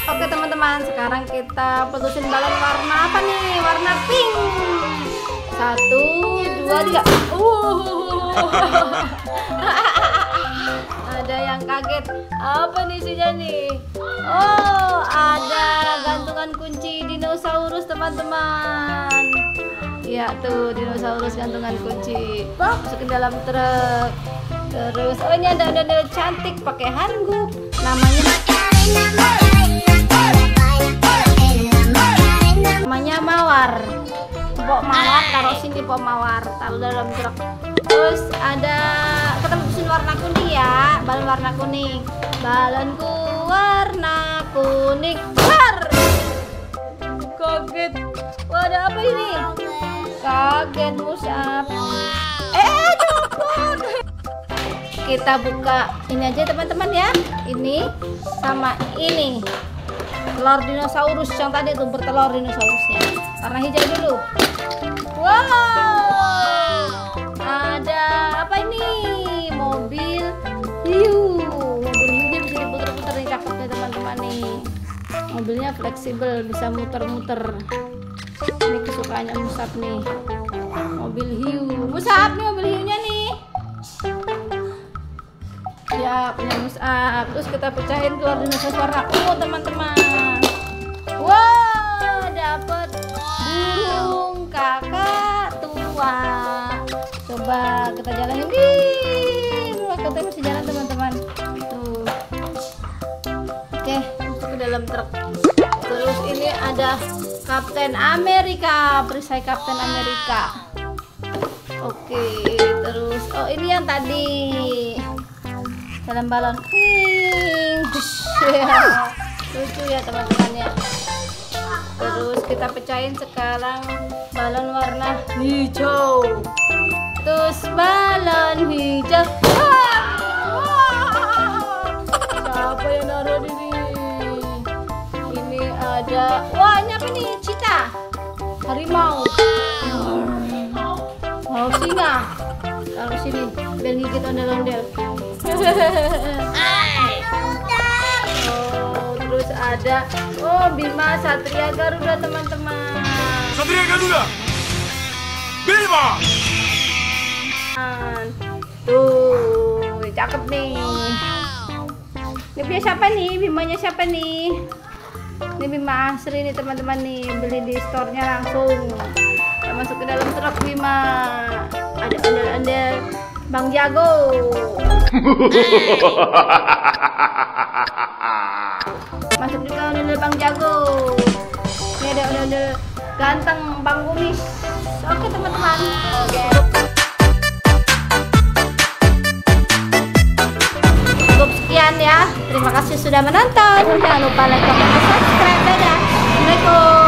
Oke teman-teman, sekarang kita putusin balon warna apa nih? Warna pink. 1, 2, 3. Ada yang kaget. Apa nih isinya nih? Oh, ada gantungan kunci dinosaurus teman-teman. Ya tuh, dinosaurus gantungan kunci. Masukin dalam truk. Terus, oh ini ada cantik pakai handuk. Namanya mawar. Pok mawar, taruh sini pok mawar, taruh dalam truk. Terus ada kita putusin warna kuning ya, balon warna kuning. Balonku warna kuning. Har! Kaget. Wah, ada apa ini? Kaget Musab. Copot. Kita buka ini aja teman-teman ya. Ini sama ini. Telur dinosaurus yang tadi tuh bertelur dinosaurusnya. Warna hijau dulu. Wow. Ada apa ini? Mobil hiu. Mobil hiunya bisa diputer-puter nih, cakep nih teman-teman nih. Mobilnya fleksibel, bisa muter-muter. Ini kesukaannya Musab nih. Mobil hiu. Musab nih mobil hiunya nih. Ya punya Musab. Terus kita pecahin keluar dinosaurus warna ungu teman-teman. Wow, dapat burung kakak tua. Coba kita jalanin. Katanya masih jalan teman-teman. Tuh. Oke, masuk ke dalam truk. Terus ini ada Kapten Amerika, perisai Kapten Amerika. Oke, terus oh ini yang tadi dalam balon. Lucu ya teman-teman ya. Terus kita pecahin sekarang balon warna hijau. Terus balon hijau. Siapa yang naruh di sini? Ini ada. Wah, ini apa nih? Cita. Harimau. Mau singa. Taruh sini. Biar gigit ondel-ondel. Oh, terus ada Bima Satria Garuda teman-teman. Satria Garuda. Bima. Tuh, cakep nih. Ini punya siapa nih? Bimanya siapa nih? Ini Bima Asri nih teman-teman nih. Beli di store-nya langsung. Kita masuk ke dalam truk Bima. Ada ondel-ondel Bang Jago. Masuk juga ondel-ondel Bang Jago. Ini ada ondel-ondel ganteng Bang Kumis. Oke teman-teman. Cukup sekian ya. Terima kasih sudah menonton. Jangan lupa like, comment, dan subscribe. Dadah. Assalamualaikum.